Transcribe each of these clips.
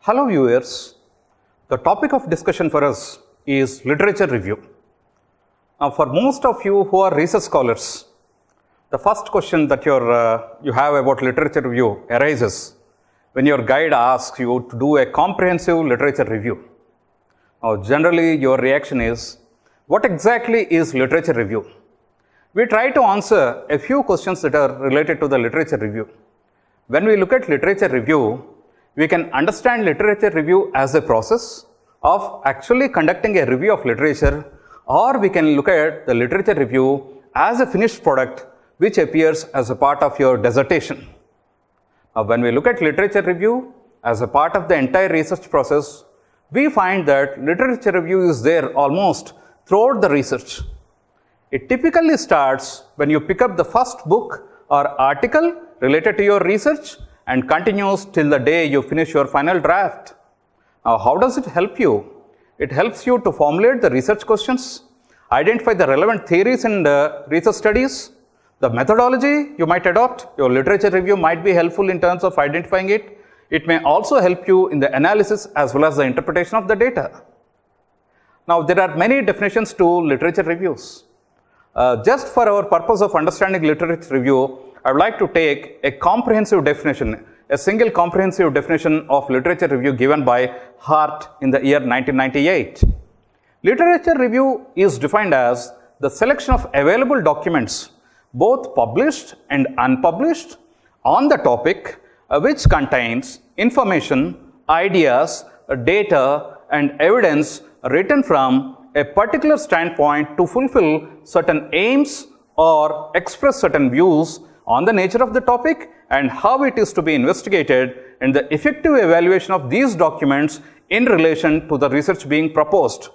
Hello viewers, the topic of discussion for us is literature review. Now for most of you who are research scholars, the first question that you have about literature review arises when your guide asks you to do a comprehensive literature review. Now generally your reaction is, what exactly is literature review? We try to answer a few questions that are related to the literature review. When we look at literature review, we can understand literature review as a process of actually conducting a review of literature, or we can look at the literature review as a finished product which appears as a part of your dissertation. Now, when we look at literature review as a part of the entire research process, we find that literature review is there almost throughout the research. It typically starts when you pick up the first book or article related to your research and continues till the day you finish your final draft. Now, how does it help you? It helps you to formulate the research questions, identify the relevant theories in the research studies, the methodology you might adopt. Your literature review might be helpful in terms of identifying it. It may also help you in the analysis as well as the interpretation of the data. Now, there are many definitions to literature reviews. Just for our purpose of understanding literature review, I would like to take a comprehensive definition, a single comprehensive definition of literature review given by Hart in the year 1998. Literature review is defined as the selection of available documents, both published and unpublished, on the topic which contains information, ideas, data, and evidence written from a particular standpoint to fulfill certain aims or express certain views on the nature of the topic and how it is to be investigated, and the effective evaluation of these documents in relation to the research being proposed.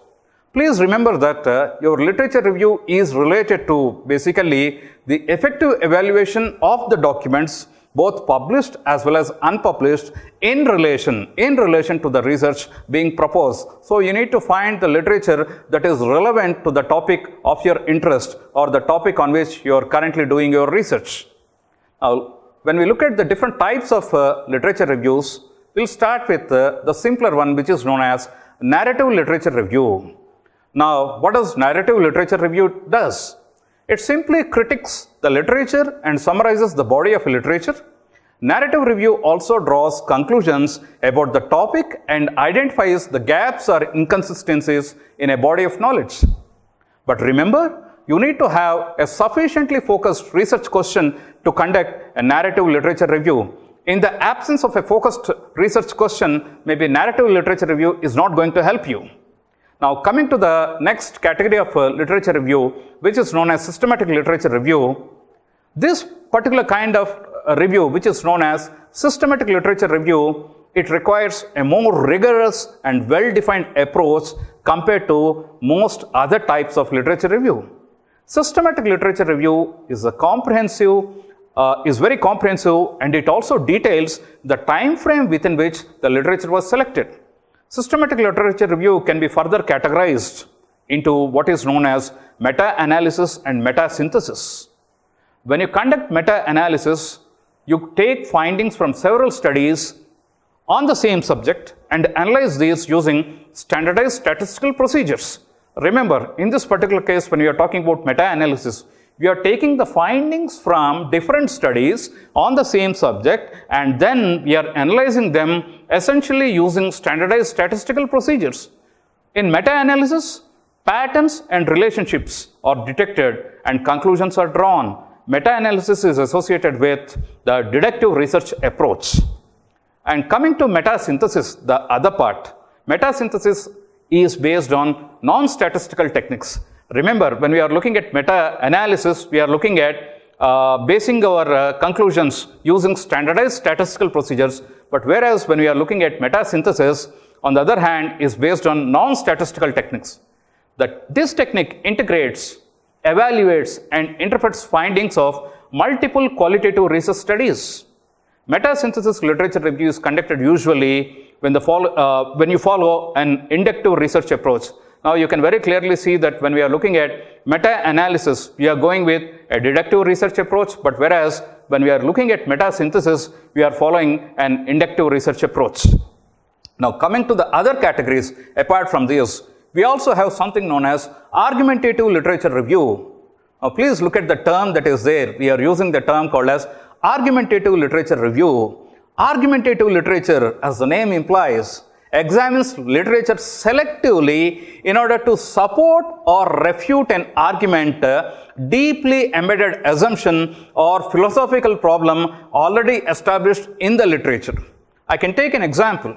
Please remember that your literature review is related to basically the effective evaluation of the documents, both published as well as unpublished, in relation to the research being proposed. So you need to find the literature that is relevant to the topic of your interest or the topic on which you are currently doing your research. Now, when we look at the different types of literature reviews, we'll start with the simpler one, which is known as narrative literature review. Now, what does narrative literature review does? It simply critiques the literature and summarizes the body of literature. Narrative review also draws conclusions about the topic and identifies the gaps or inconsistencies in a body of knowledge. But remember, you need to have a sufficiently focused research question to conduct a narrative literature review. In the absence of a focused research question, maybe narrative literature review is not going to help you. Now, coming to the next category of literature review, which is known as systematic literature review. This particular kind of review, which is known as systematic literature review, it requires a more rigorous and well-defined approach compared to most other types of literature review. Systematic literature review is very comprehensive, and it also details the time frame within which the literature was selected. Systematic literature review can be further categorized into what is known as meta-analysis and meta-synthesis. When you conduct meta-analysis, you take findings from several studies on the same subject and analyze these using standardized statistical procedures. Remember, in this particular case, when we are talking about meta-analysis, we are taking the findings from different studies on the same subject, and then we are analyzing them essentially using standardized statistical procedures. In meta-analysis, patterns and relationships are detected and conclusions are drawn. Meta-analysis is associated with the deductive research approach. And coming to meta-synthesis, the other part, meta-synthesis is based on non-statistical techniques. Remember, when we are looking at meta-analysis, we are looking at basing our conclusions using standardized statistical procedures. But whereas when we are looking at meta-synthesis, on the other hand, is based on non-statistical techniques. This technique integrates, evaluates, and interprets findings of multiple qualitative research studies. Meta-synthesis literature review is conducted usually when you follow an inductive research approach. Now, you can very clearly see that when we are looking at meta-analysis, we are going with a deductive research approach, but whereas when we are looking at meta-synthesis, we are following an inductive research approach. Now, coming to the other categories apart from this, we also have something known as argumentative literature review. Now, please look at the term that is there. We are using the term called as argumentative literature review. Argumentative literature, as the name implies, examines literature selectively in order to support or refute an argument, deeply embedded assumption or philosophical problem already established in the literature. I can take an example.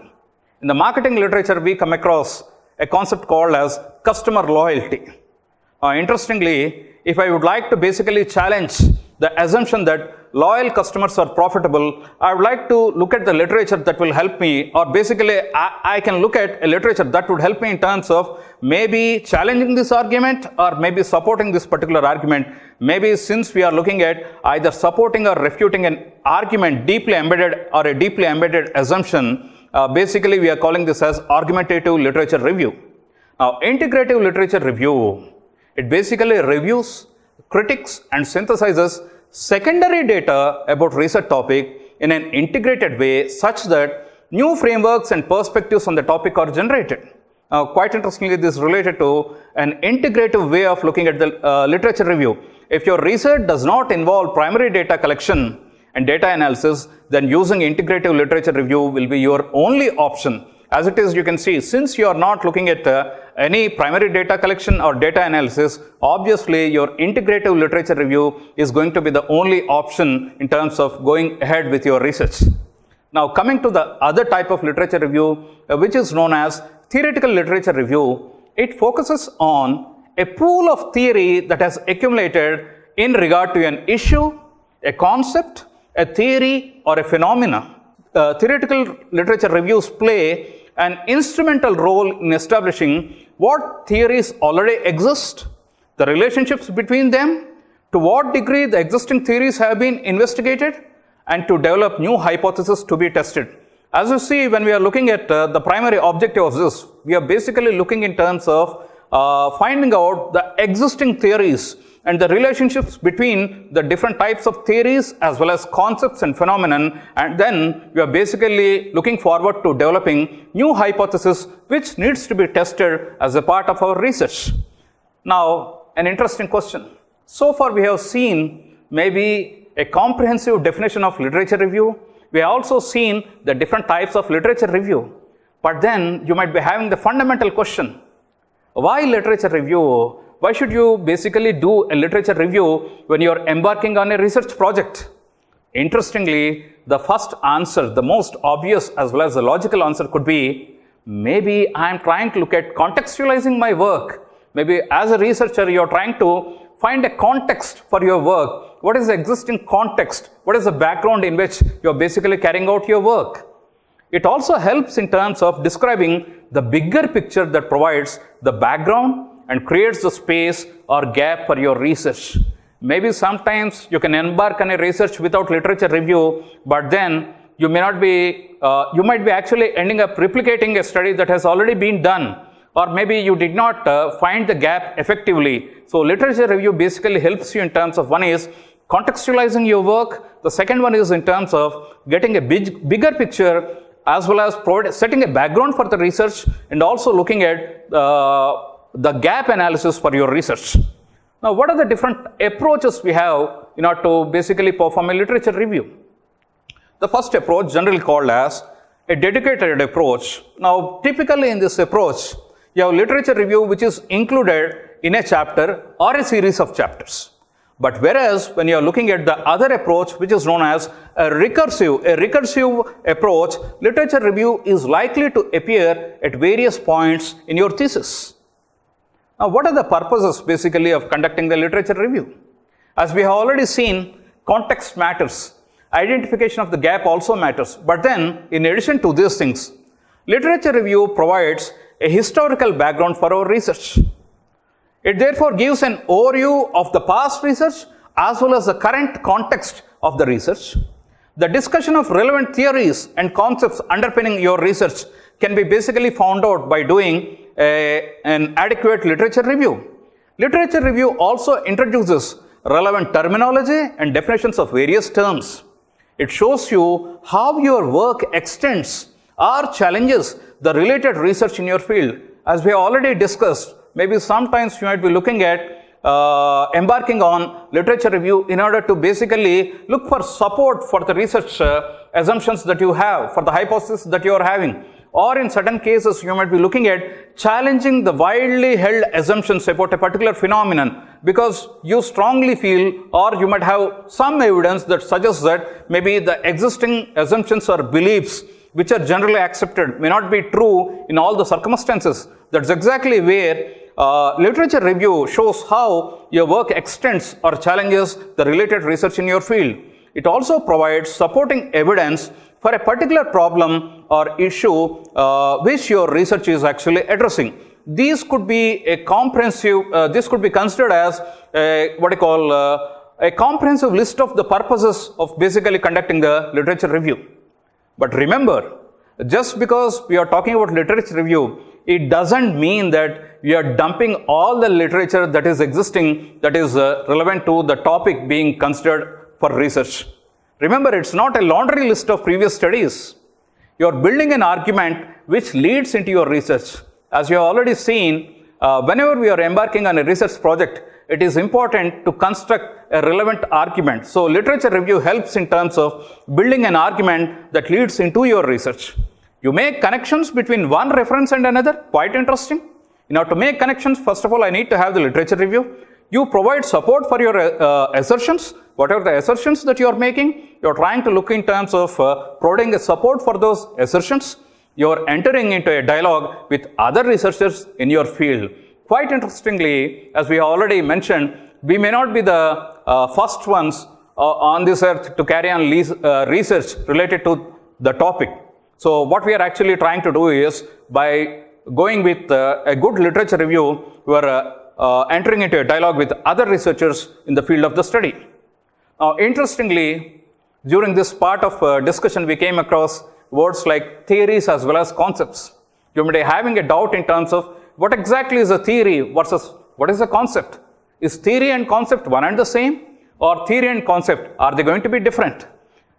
In the marketing literature, we come across a concept called as customer loyalty. Interestingly, if I would like to basically challenge the assumption that loyal customers are profitable, I would like to look at the literature that will help me, or basically I can look at a literature that would help me in terms of maybe challenging this argument or maybe supporting this particular argument. Maybe since we are looking at either supporting or refuting an argument deeply embedded or a deeply embedded assumption, basically we are calling this as argumentative literature review. Now, integrative literature review, it basically reviews, critiques and synthesizes secondary data about research topic in an integrated way such that new frameworks and perspectives on the topic are generated. Quite interestingly, this is related to an integrative way of looking at the literature review. If your research does not involve primary data collection and data analysis, then using integrative literature review will be your only option. As it is, you can see, since you are not looking at any primary data collection or data analysis, obviously your integrative literature review is going to be the only option in terms of going ahead with your research. Now, coming to the other type of literature review, which is known as theoretical literature review, it focuses on a pool of theory that has accumulated in regard to an issue, a concept, a theory, or a phenomena. Theoretical literature reviews play an instrumental role in establishing what theories already exist, the relationships between them, to what degree the existing theories have been investigated, and to develop new hypotheses to be tested. As you see, when we are looking at the primary objective of this, we are basically looking in terms of finding out the existing theories and the relationships between the different types of theories as well as concepts and phenomenon, and then we are basically looking forward to developing new hypotheses which needs to be tested as a part of our research. Now, an interesting question. So far we have seen maybe a comprehensive definition of literature review. We have also seen the different types of literature review. But then you might be having the fundamental question, why literature review? Why should you basically do a literature review when you are embarking on a research project? Interestingly, the first answer, the most obvious as well as the logical answer could be, maybe I am trying to look at contextualizing my work. Maybe as a researcher, you are trying to find a context for your work. What is the existing context? What is the background in which you are basically carrying out your work? It also helps in terms of describing the bigger picture that provides the background and creates the space or gap for your research. Maybe sometimes you can embark on a research without literature review, but then you might be actually ending up replicating a study that has already been done, or maybe you did not find the gap effectively. So literature review basically helps you in terms of, one is contextualizing your work, the second one is in terms of getting a bigger picture as well as setting a background for the research, and also looking at the gap analysis for your research. Now, what are the different approaches we have in order to basically perform a literature review? The first approach, generally called as a dedicated approach. Now, typically in this approach, you have literature review which is included in a chapter or a series of chapters. But whereas when you are looking at the other approach, which is known as a recursive approach, literature review is likely to appear at various points in your thesis. Now, what are the purposes basically of conducting the literature review? As we have already seen, context matters. Identification of the gap also matters. But then, in addition to these things, literature review provides a historical background for our research. It therefore gives an overview of the past research as well as the current context of the research. The discussion of relevant theories and concepts underpinning your research can be basically found out by doing an adequate literature review. Literature review also introduces relevant terminology and definitions of various terms. It shows you how your work extends or challenges the related research in your field. As we have already discussed, maybe sometimes you might be looking at embarking on literature review in order to basically look for support for the research assumptions that you have, for the hypothesis that you are having. Or in certain cases, you might be looking at challenging the widely held assumptions about a particular phenomenon because you strongly feel, or you might have some evidence that suggests that maybe the existing assumptions or beliefs which are generally accepted may not be true in all the circumstances. That's exactly where literature review shows how your work extends or challenges the related research in your field. It also provides supporting evidence for a particular problem or issue which your research is actually addressing. These could be a comprehensive, this could be considered as a comprehensive list of the purposes of basically conducting the literature review. But remember, just because we are talking about literature review, it doesn't mean that we are dumping all the literature that is existing that is relevant to the topic being considered for research. Remember, it's not a laundry list of previous studies. You are building an argument which leads into your research. As you have already seen, whenever we are embarking on a research project, it is important to construct a relevant argument. So literature review helps in terms of building an argument that leads into your research. You make connections between one reference and another, quite interesting. In order to make connections, first of all, I need to have the literature review. You provide support for your assertions. Whatever the assertions that you are making, you are trying to look in terms of providing a support for those assertions. You are entering into a dialogue with other researchers in your field. Quite interestingly, as we already mentioned, we may not be the first ones on this earth to carry on research related to the topic. So what we are actually trying to do is, by going with a good literature review, we are entering into a dialogue with other researchers in the field of the study. Now, interestingly, during this part of discussion, we came across words like theories as well as concepts. You may be having a doubt in terms of what exactly is a theory versus what is a concept. Is theory and concept one and the same? Or theory and concept, are they going to be different?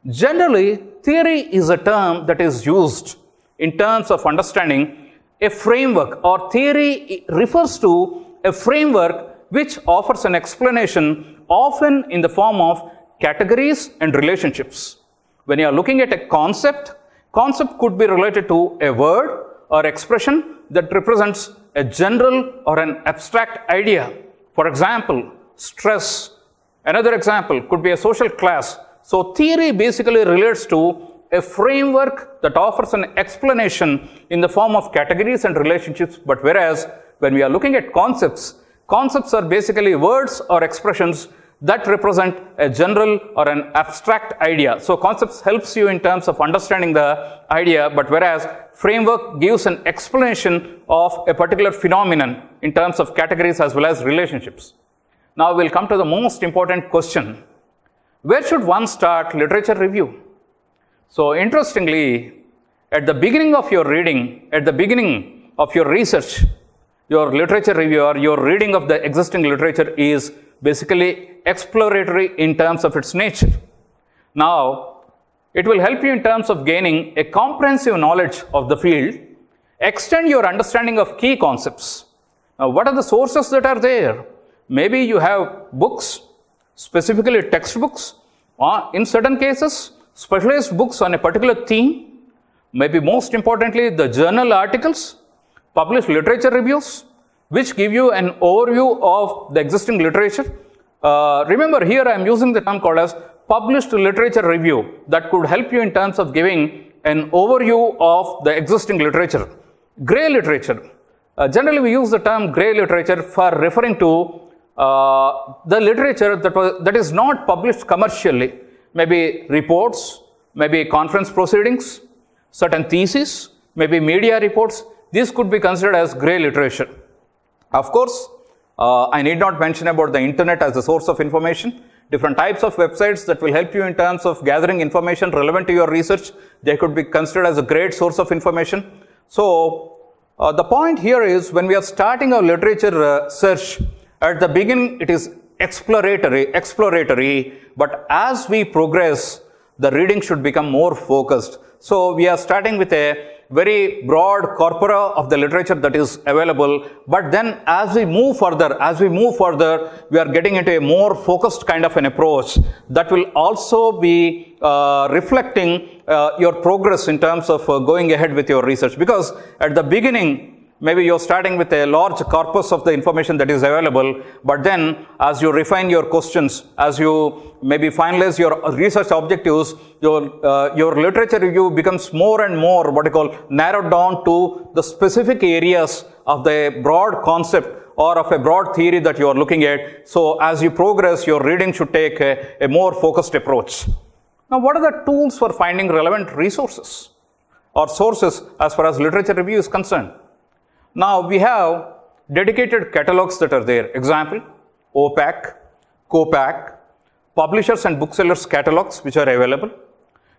Generally, theory is a term that is used in terms of understanding a framework, or theory refers to a framework which offers an explanation, often in the form of categories and relationships. When you are looking at a concept, concept could be related to a word or expression that represents a general or an abstract idea. For example, stress. Another example could be a social class. So theory basically relates to a framework that offers an explanation in the form of categories and relationships. But whereas when we are looking at concepts, concepts are basically words or expressions that represent a general or an abstract idea. So concepts helps you in terms of understanding the idea, but whereas framework gives an explanation of a particular phenomenon in terms of categories as well as relationships. Now we'll come to the most important question. Where should one start literature review? So interestingly, at the beginning of your reading, at the beginning of your research, your literature review or your reading of the existing literature is basically exploratory in terms of its nature. Now, it will help you in terms of gaining a comprehensive knowledge of the field, extend your understanding of key concepts. Now, what are the sources that are there? Maybe you have books, specifically textbooks, or in certain cases, specialized books on a particular theme. Maybe most importantly, the journal articles, published literature reviews, which give you an overview of the existing literature. Remember, here I am using the term called as published literature review that could help you in terms of giving an overview of the existing literature. Grey literature. Generally, we use the term grey literature for referring to the literature that is not published commercially. Maybe reports, maybe conference proceedings, certain theses, maybe media reports. These could be considered as grey literature. Of course, I need not mention about the internet as a source of information. Different types of websites that will help you in terms of gathering information relevant to your research. They could be considered as a great source of information. So, the point here is, when we are starting our literature search, at the beginning it is exploratory, but as we progress, the reading should become more focused. So, we are starting with a very broad corpora of the literature that is available. But then as we move further, we are getting into a more focused kind of an approach that will also be reflecting your progress in terms of going ahead with your research. Because at the beginning, maybe you're starting with a large corpus of the information that is available, but then as you refine your questions, as you maybe finalize your research objectives, your literature review becomes more and more what you call narrowed down to the specific areas of the broad concept or of a broad theory that you are looking at. So as you progress, your reading should take a more focused approach. Now, what are the tools for finding relevant resources or sources as far as literature review is concerned? Now, we have dedicated catalogs that are there. Example, OPAC, COPAC, publishers and booksellers catalogs which are available.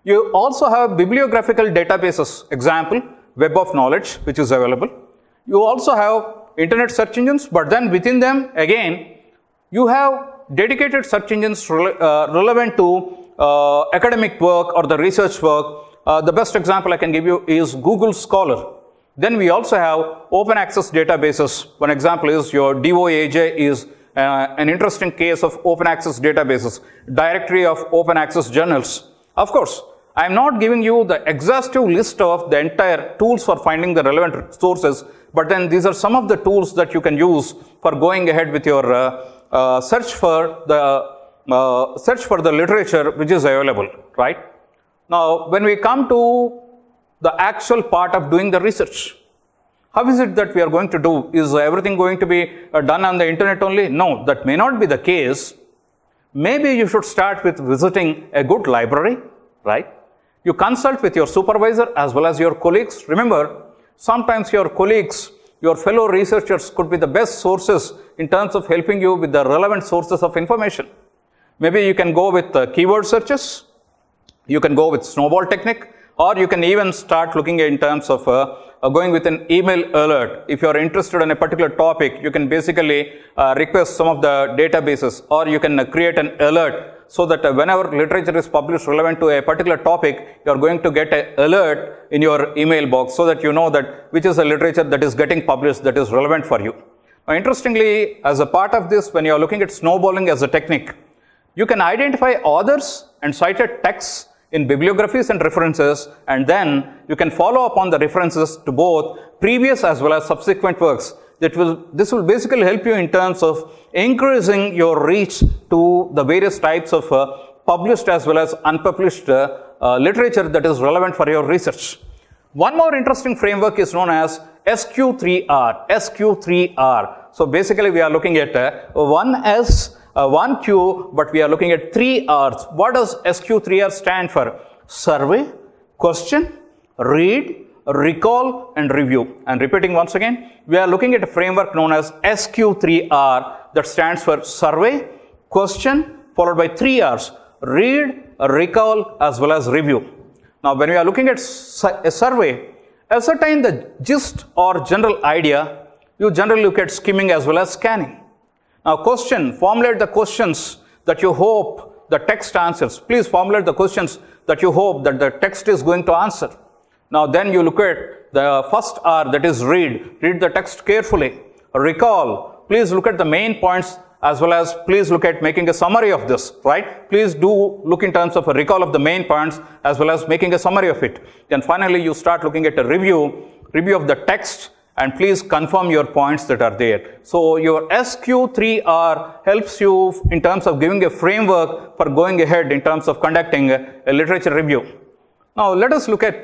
You also have bibliographical databases. Example, Web of Knowledge which is available. You also have internet search engines, but then within them again, you have dedicated search engines relevant to academic work or the research work. The best example I can give you is Google Scholar. Then we also have open access databases. One example is your DOAJ is an interesting case of open access databases, directory of open access journals. Of course, I am not giving you the exhaustive list of the entire tools for finding the relevant sources, but then these are some of the tools that you can use for going ahead with your search for the literature which is available, right? Now, when we come to the actual part of doing the research, how is it that we are going to do? Is everything going to be done on the internet only? No, that may not be the case. Maybe you should start with visiting a good library, right? You consult with your supervisor as well as your colleagues. Remember, sometimes your colleagues, your fellow researchers could be the best sources in terms of helping you with the relevant sources of information. Maybe you can go with keyword searches, you can go with snowball technique, or you can even start looking in terms of going with an email alert. If you are interested in a particular topic, you can basically request some of the databases, or you can create an alert so that whenever literature is published relevant to a particular topic, you are going to get an alert in your email box so that you know that which is the literature that is getting published that is relevant for you. Now, interestingly, as a part of this, when you are looking at snowballing as a technique, you can identify authors and cited texts in bibliographies and references, and then you can follow up on the references to both previous as well as subsequent works. This will basically help you in terms of increasing your reach to the various types of published as well as unpublished literature that is relevant for your research. One more interesting framework is known as SQ3R. SQ3R. So basically we are looking at one S, one Q, but we are looking at 3 R's. What does SQ3R stand for? Survey, question, read, recall, and review. And repeating once again, we are looking at a framework known as SQ3R that stands for survey, question, followed by 3 R's, read, recall, as well as review. Now, when we are looking at a survey, ascertain the gist or general idea, you generally look at skimming as well as scanning. Now, question, formulate the questions that you hope the text answers. Please formulate the questions that you hope that the text is going to answer. Now, then you look at the first R, that is read. Read the text carefully. Recall. Please look at the main points as well as please look at making a summary of this, right? Please do look in terms of a recall of the main points as well as making a summary of it. Then finally, you start looking at a review of the text, and please confirm your points that are there. So your SQ3R helps you in terms of giving a framework for going ahead in terms of conducting a literature review. Now let us look at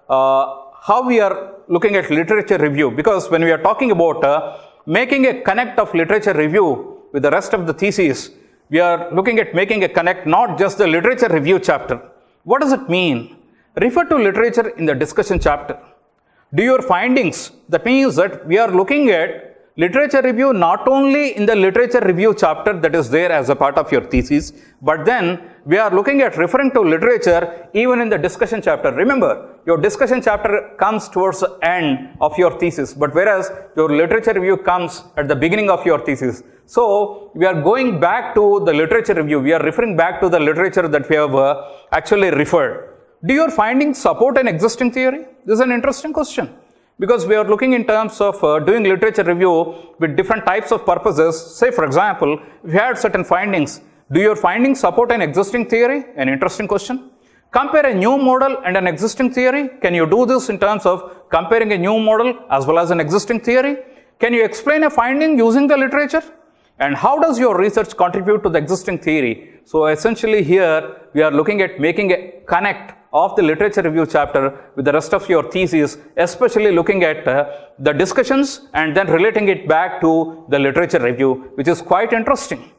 how we are looking at literature review, because when we are talking about making a connect of literature review with the rest of the thesis, we are looking at making a connect, not just the literature review chapter. What does it mean? Refer to literature in the discussion chapter. Do your findings. That means that we are looking at literature review not only in the literature review chapter that is there as a part of your thesis, but then we are looking at referring to literature even in the discussion chapter. Remember, your discussion chapter comes towards the end of your thesis, but whereas your literature review comes at the beginning of your thesis. So we are going back to the literature review. We are referring back to the literature that we have actually referred. Do your findings support an existing theory? This is an interesting question because we are looking in terms of doing literature review with different types of purposes. Say, for example, if you had certain findings, do your findings support an existing theory? An interesting question. Compare a new model and an existing theory. Can you do this in terms of comparing a new model as well as an existing theory? Can you explain a finding using the literature? And how does your research contribute to the existing theory? So essentially here we are looking at making a connect of the literature review chapter with the rest of your thesis, especially looking at the discussions and then relating it back to the literature review, which is quite interesting.